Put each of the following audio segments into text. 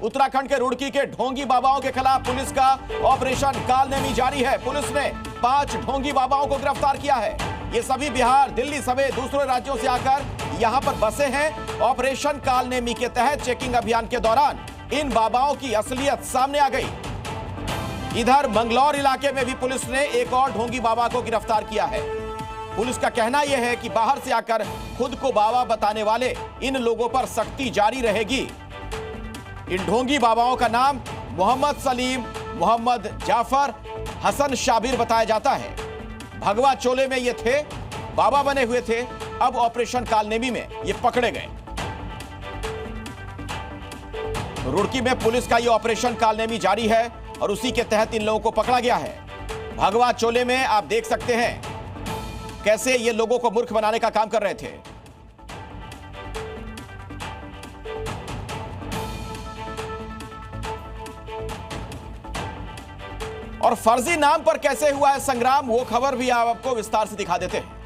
उत्तराखंड के रुड़की के ढोंगी बाबाओं के खिलाफ पुलिस का ऑपरेशन कालनेमी जारी है। पुलिस ने 5 ढोंगी बाबाओं को गिरफ्तार किया है। ये सभी बिहार, दिल्ली समेत दूसरे राज्यों से आकर यहां पर बसे हैं। ऑपरेशन कालनेमी के तहत चेकिंग अभियान के दौरान इन बाबाओं की असलियत सामने आ गई। इधर मंगलौर इलाके में भी पुलिस ने एक और ढोंगी बाबा को गिरफ्तार किया है। पुलिस का कहना यह है कि बाहर से आकर खुद को बाबा बताने वाले इन लोगों पर सख्ती जारी रहेगी। इन ढोंगी बाबाओं का नाम मोहम्मद सलीम, मोहम्मद जाफर, हसन शाबिर बताया जाता है। भगवा चोले में ये थे, बाबा बने हुए थे। अब ऑपरेशन कालनेमी में ये पकड़े गए। रुड़की में पुलिस का ये ऑपरेशन कालनेमी जारी है और उसी के तहत इन लोगों को पकड़ा गया है। भगवा चोले में आप देख सकते हैं कैसे ये लोगों को मूर्ख बनाने का काम कर रहे थे। और फर्जी नाम पर कैसे हुआ है संग्राम, वो खबर भी आपको विस्तार से दिखा देते हैं।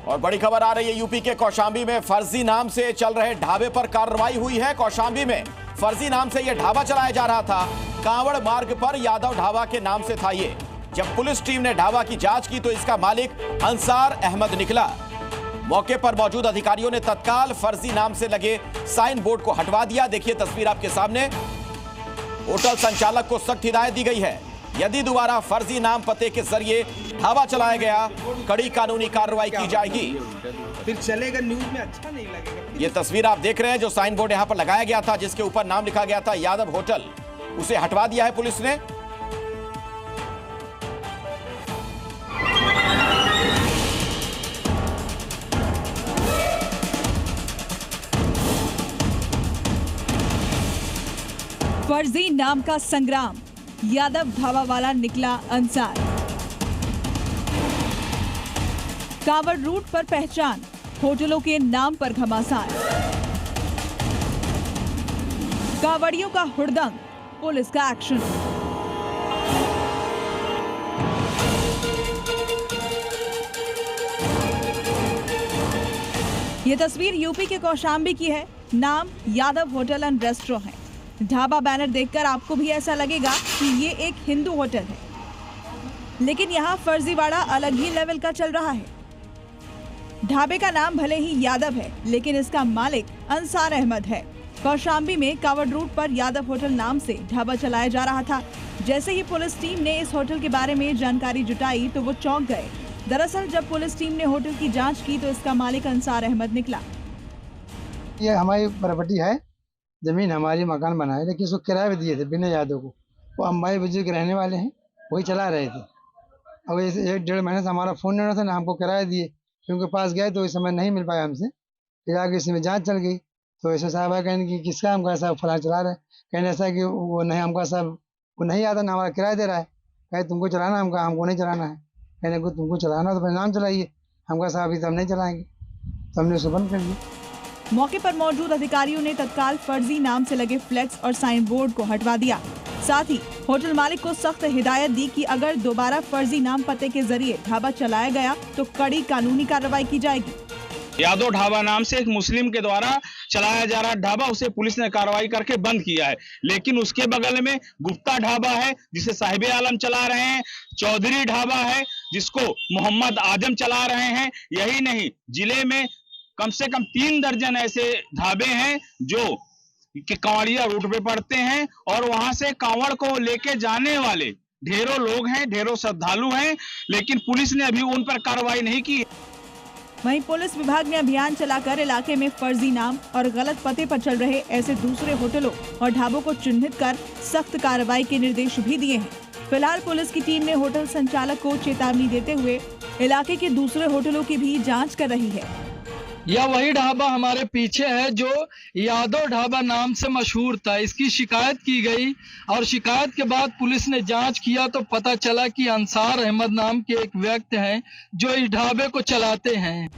और बड़ी खबर आ रही है, यूपी के कौशांबी में फर्जी नाम से चल रहे ढाबे पर कार्रवाई हुई है। कौशांबी में फर्जी नाम से यह ढाबा चलाया जा रहा था। कांवड़ मार्ग पर यादव ढाबा के नाम से था ये। जब पुलिस टीम ने ढाबा की जांच की तो इसका मालिक अंसार अहमद निकला। मौके पर मौजूद अधिकारियों ने तत्काल फर्जी नाम से लगे साइन बोर्ड को हटवा दिया। देखिए तस्वीर आपके सामने। होटल संचालक को सख्त हिदायत दी गई है, यदि दोबारा फर्जी नाम पते के जरिए ढाबा चलाया गया कड़ी कानूनी कार्रवाई की जाएगी। फिर चलेगा, न्यूज में अच्छा नहीं लगेगा। ये तस्वीर आप देख रहे हैं, जो साइन बोर्ड यहां पर लगाया गया था जिसके ऊपर नाम लिखा गया था यादव होटल, उसे हटवा दिया है पुलिस ने। फर्जी नाम का संग्राम, यादव ढाबा वाला निकला अंसार। कांवड़ रूट पर पहचान, होटलों के नाम पर घमासान। कांवड़ियों का हुड़दंग, पुलिस का एक्शन। ये तस्वीर यूपी के कौशांबी की है। नाम यादव होटल एंड रेस्टोरेंट है। ढाबा बैनर देखकर आपको भी ऐसा लगेगा कि ये एक हिंदू होटल है, लेकिन यहाँ फर्जीवाड़ा अलग ही लेवल का चल रहा है। ढाबे का नाम भले ही यादव है, लेकिन इसका मालिक अंसार अहमद है। कौशांबी में कांवड़ रूट पर यादव होटल नाम से ढाबा चलाया जा रहा था। जैसे ही पुलिस टीम ने इस होटल के बारे में जानकारी जुटाई तो वो चौंक गए। दरअसल जब पुलिस टीम ने होटल की जांच की तो इसका मालिक अंसार अहमद निकला। ये हमारी प्रॉपर्टी है, जमीन हमारी, मकान बनाए, लेकिन उसको किराए पे दिए थे बिना यादव को। वो अम्बाई बुजुर्ग के रहने वाले हैं, वही चला रहे थे। अब 1-1.5 महीने से हमारा फ़ोन नहीं था ना, हमको किराया दिए। फिर उनके पास गए तो इस समय नहीं मिल पाया हमसे। फिर आगे इसमें जांच चल गई तो ऐसे साहब है कहने कि किसका हमका साहब फला चला रहा है। कहने ऐसा कि वो नहीं, हमका साहब वो नहीं आता ना, हमारा किराया दे रहा है। कहे तुमको चलाना, हमको नहीं चलाना है। कहने को तुमको चलाना तो अपने नाम चलाइए। हमका साहब अभी तो हम नहीं चलाएंगे, तो हमने उसको बंद कर दिया। मौके पर मौजूद अधिकारियों ने तत्काल फर्जी नाम से लगे फ्लेक्स और साइन बोर्ड को हटवा दिया। साथ ही होटल मालिक को सख्त हिदायत दी कि अगर दोबारा फर्जी नाम पते के जरिए ढाबा चलाया गया तो कड़ी कानूनी कार्रवाई की जाएगी। यादव ढाबा नाम से एक मुस्लिम के द्वारा चलाया जा रहा ढाबा, उसे पुलिस ने कार्रवाई करके बंद किया है। लेकिन उसके बगल में गुप्ता ढाबा है जिसे साहिब आलम चला रहे हैं, चौधरी ढाबा है जिसको मोहम्मद आजम चला रहे हैं। यही नहीं, जिले में कम से कम 3 दर्जन ऐसे ढाबे हैं जो कि कांवड़िया रूट पे पड़ते हैं और वहां से कांवड़ को लेके जाने वाले ढेरों लोग हैं, ढेरों श्रद्धालु हैं, लेकिन पुलिस ने अभी उन पर कार्रवाई नहीं की। वहीं पुलिस विभाग ने अभियान चलाकर इलाके में फर्जी नाम और गलत पते पर चल रहे ऐसे दूसरे होटलों और ढाबों को चिन्हित कर सख्त कार्रवाई के निर्देश भी दिए हैं। फिलहाल पुलिस की टीम ने होटल संचालक को चेतावनी देते हुए इलाके के दूसरे होटलों की भी जांच कर रही है। यह वही ढाबा हमारे पीछे है जो यादव ढाबा नाम से मशहूर था। इसकी शिकायत की गई और शिकायत के बाद पुलिस ने जांच किया तो पता चला कि अंसार अहमद नाम के एक व्यक्ति हैं जो इस ढाबे को चलाते हैं।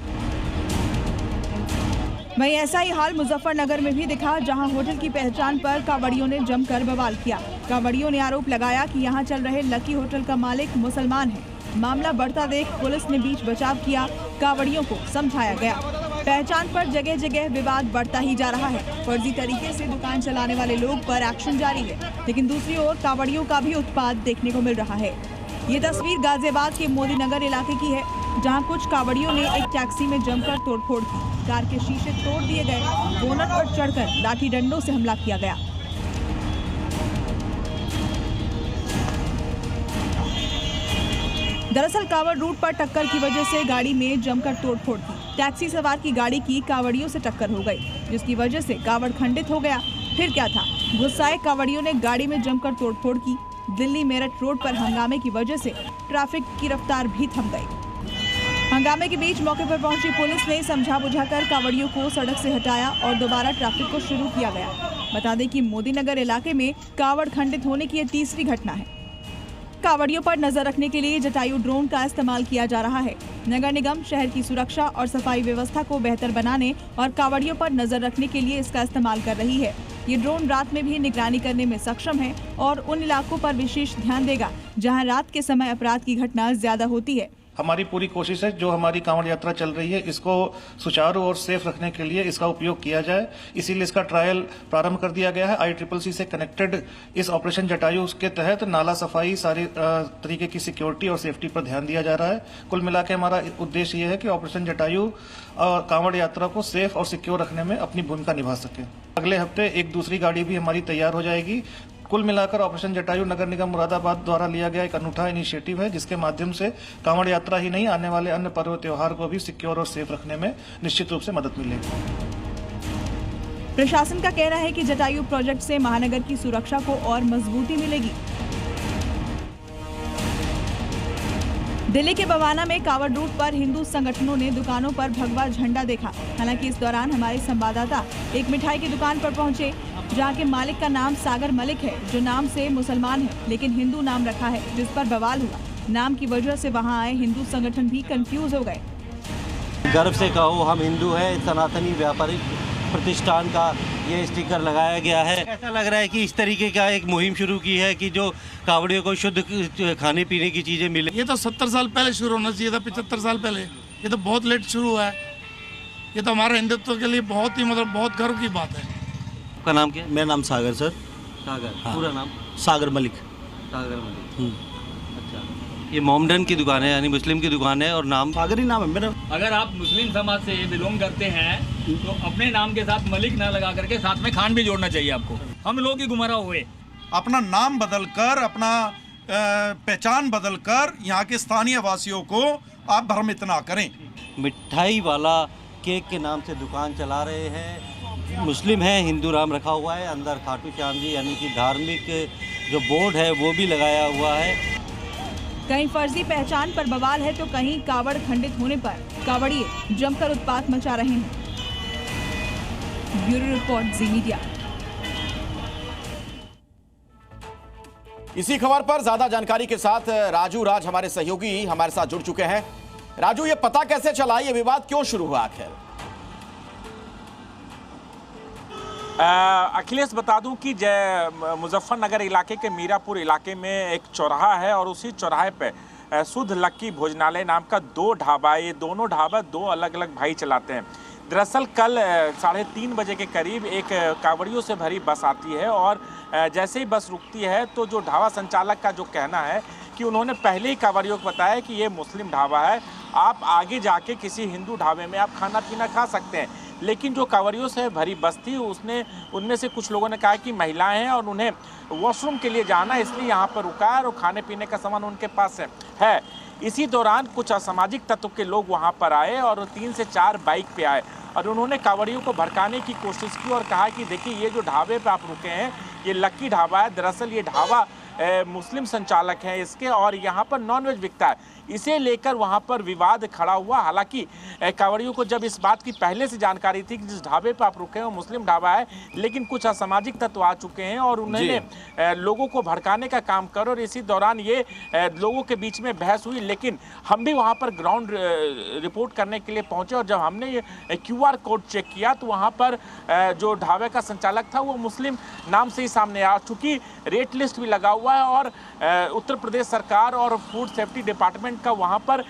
वहीं ऐसा ही हाल मुजफ्फरनगर में भी दिखा, जहां होटल की पहचान पर कांवड़ियों ने जमकर बवाल किया। कांवड़ियों ने आरोप लगाया कि यहां चल रहे लकी होटल का मालिक मुसलमान है। मामला बढ़ता देख पुलिस ने बीच बचाव किया, कांवड़ियों को समझाया गया। पहचान पर जगह जगह विवाद बढ़ता ही जा रहा है। फर्जी तरीके से दुकान चलाने वाले लोग पर एक्शन जारी है, लेकिन दूसरी ओर कांवड़ियों का भी उत्पात देखने को मिल रहा है। ये तस्वीर गाजियाबाद के मोदीनगर इलाके की है, जहां कुछ कांवड़ियों ने एक टैक्सी में जमकर तोड़फोड़ की। कार के शीशे तोड़ दिए गए, बोनट पर चढ़कर लाठी डंडों से हमला किया गया। दरअसल कांवड़ रूट पर टक्कर की वजह से गाड़ी में जमकर तोड़फोड़ की। टैक्सी सवार की गाड़ी की कांवड़ियों से टक्कर हो गई, जिसकी वजह से कांवड़ खंडित हो गया। फिर क्या था, गुस्साए कांवड़ियों ने गाड़ी में जमकर तोड़फोड़ की। दिल्ली मेरठ रोड पर हंगामे की वजह से ट्रैफिक की रफ्तार भी थम गई। हंगामे के बीच मौके पर पहुंची पुलिस ने समझा बुझाकर कांवड़ियों को सड़क से हटाया और दोबारा ट्रैफिक को शुरू किया गया। बता दें कि मोदीनगर इलाके में कांवड़ खंडित होने की यह तीसरी घटना है। कांवड़ियों पर नजर रखने के लिए जटायु ड्रोन का इस्तेमाल किया जा रहा है। नगर निगम शहर की सुरक्षा और सफाई व्यवस्था को बेहतर बनाने और कांवड़ियों पर नजर रखने के लिए इसका इस्तेमाल कर रही है। ये ड्रोन रात में भी निगरानी करने में सक्षम है और उन इलाकों पर विशेष ध्यान देगा जहां रात के समय अपराध की घटना ज्यादा होती है। हमारी पूरी कोशिश है जो हमारी कांवड़ यात्रा चल रही है इसको सुचारू और सेफ रखने के लिए इसका उपयोग किया जाए, इसीलिए इसका ट्रायल प्रारंभ कर दिया गया है। ICCC से कनेक्टेड इस ऑपरेशन जटायु के तहत नाला सफाई, सारे तरीके की सिक्योरिटी और सेफ्टी पर ध्यान दिया जा रहा है। कुल मिला के हमारा उद्देश्य ये है कि ऑपरेशन जटायु कांवड़ यात्रा को सेफ और सिक्योर रखने में अपनी भूमिका निभा सके। अगले हफ्ते एक दूसरी गाड़ी भी हमारी तैयार हो जाएगी। कुल मिलाकर ऑपरेशन जटायु नगर निगम मुरादाबाद द्वारा लिया गया एक अनूठा इनिशिएटिव है, जिसके माध्यम से कांवड़ यात्रा ही नहीं, आने वाले अन्य पर्व त्योहार को भी सिक्योर और सेफ रखने में निश्चित रूप से मदद मिलेगी। प्रशासन का कहना है कि जटायु प्रोजेक्ट से महानगर की सुरक्षा को और मजबूती मिलेगी। दिल्ली के बवाना में कांवड़ रूट पर हिंदू संगठनों ने दुकानों पर भगवा झंडा देखा। हालांकि इस दौरान हमारे संवाददाता एक मिठाई की दुकान पर पहुंचे, जहां के मालिक का नाम सागर मलिक है, जो नाम से मुसलमान है लेकिन हिंदू नाम रखा है, जिस पर बवाल हुआ। नाम की वजह से वहां आए हिंदू संगठन भी कंफ्यूज हो गए। गर्व से कहो हम हिंदू हैं, सनातनी व्यापारिक प्रतिष्ठान का ये स्टिकर लगाया गया है। ऐसा लग रहा है कि इस तरीके का एक मुहिम शुरू की है कि जो कांवड़ियों को शुद्ध खाने पीने की चीजें मिले। ये तो 70 साल पहले शुरू होना चाहिए था, 75 साल पहले। ये तो बहुत लेट शुरू हुआ है। ये तो हमारे हिंदुत्व के लिए बहुत ही बहुत गर्व की बात है। आपका नाम क्या है? मेरा नाम सागर सर। सागर, हाँ। पूरा नाम? सागर मलिक। सागर मलिक। अच्छा, ये मोमडन की दुकान है, यानी मुस्लिम की दुकान है और नाम सागर ही नाम है मेरा। अगर आप मुस्लिम समाज से बिलोंग करते हैं तो अपने नाम के साथ मलिक ना लगा करके साथ में खान भी जोड़ना चाहिए आपको। हम लोग ही गुमराह हुए। अपना नाम बदलकर, अपना पहचान बदलकर यहाँ के स्थानीय वासियों को आप भ्रमित ना करें। मिठाई वाला केक के नाम से दुकान चला रहे हैं। मुस्लिम है, हिंदू नाम रखा हुआ है। अंदर खाटू श्याम जी यानी कि धार्मिक जो बोर्ड है वो भी लगाया हुआ है। कहीं फर्जी पहचान पर बवाल है तो कहीं कांवड़ खंडित होने पर कांवड़िए जमकर उत्पात मचा रहे हैं। ब्यूरो रिपोर्ट, जी मीडिया। इसी खबर पर ज्यादा जानकारी के साथ राजू राज हमारे सहयोगी हमारे साथ जुड़ चुके हैं। राजू, ये पता कैसे चला, ये विवाद क्यों शुरू हुआ आखिर? अखिलेश, बता दूं कि मुजफ्फरनगर इलाके के मीरापुर इलाके में एक चौराहा है और उसी चौराहे पे शुद्ध लक्की भोजनालय नाम का 2 ढाबा, ये दोनों ढाबा 2 अलग अलग भाई चलाते हैं। दरअसल कल 3:30 बजे के करीब एक कांवड़ियों से भरी बस आती है और जैसे ही बस रुकती है तो जो ढाबा संचालक का जो कहना है कि उन्होंने पहले ही कांवड़ियों को बताया कि ये मुस्लिम ढाबा है, आप आगे जाके किसी हिंदू ढाबे में आप खाना पीना खा सकते हैं। लेकिन जो कांवड़ियों से भरी बस थी उनमें से कुछ लोगों ने कहा कि महिलाएं हैं और उन्हें वॉशरूम के लिए जाना है, इसलिए यहाँ पर रुका है और खाने पीने का सामान उनके पास है। इसी दौरान कुछ असामाजिक तत्व के लोग वहाँ पर आए और 3 से 4 बाइक पे आए और उन्होंने कांवड़ियों को भड़काने की कोशिश की और कहा कि देखिए ये जो ढाबे पे आप रुके हैं ये लक्की ढाबा है। दरअसल ये ढाबा मुस्लिम संचालक हैं इसके, और यहाँ पर नॉनवेज बिकता है। इसे लेकर वहाँ पर विवाद खड़ा हुआ। हालांकि कांवड़ियों को जब इस बात की पहले से जानकारी थी कि जिस ढाबे पर आप रुके हैं वो मुस्लिम ढाबा है, लेकिन कुछ असामाजिक तत्व आ चुके हैं और उन्होंने लोगों को भड़काने का काम कर, और इसी दौरान ये लोगों के बीच में बहस हुई। लेकिन हम भी वहाँ पर ग्राउंड रिपोर्ट करने के लिए पहुँचे, और जब हमने ये QR कोड चेक किया तो वहाँ पर जो ढाबे का संचालक था वो मुस्लिम नाम से ही सामने आ चुकी। रेट लिस्ट भी लगा हुआ है, और उत्तर प्रदेश सरकार और फूड सेफ्टी डिपार्टमेंट का वहाँ पर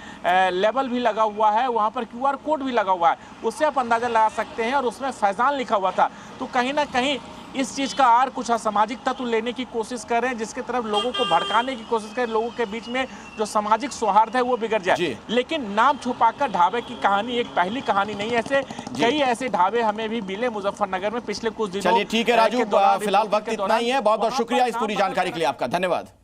लेबल भी लगा हुआ है, वहाँ पर QR कोड भी लगा हुआ है, उससे आप अंदाजा लगा सकते हैं। और उसमें फैजान लिखा हुआ था। तो कहीं ना कहीं इस चीज़ का आर कुछ असामाजिक तत्व लेने की कोशिश कर रहे हैं, जिसके तरफ लोगों को भड़काने की कोशिश करें, लोगों के बीच में जो सामाजिक सौहार्द है वो बिगड़ जाए। लेकिन नाम छुपाकर ढाबे की कहानी एक पहली कहानी नहीं है, ऐसे कई ऐसे ढाबे हमें भी मिले मुजफ्फरनगर में पिछले कुछ दिनों। चलिए ठीक है राजू, फिलहाल वक्त इतना ही है। बहुत बहुत शुक्रिया इस पूरी जानकारी के लिए आपका, धन्यवाद।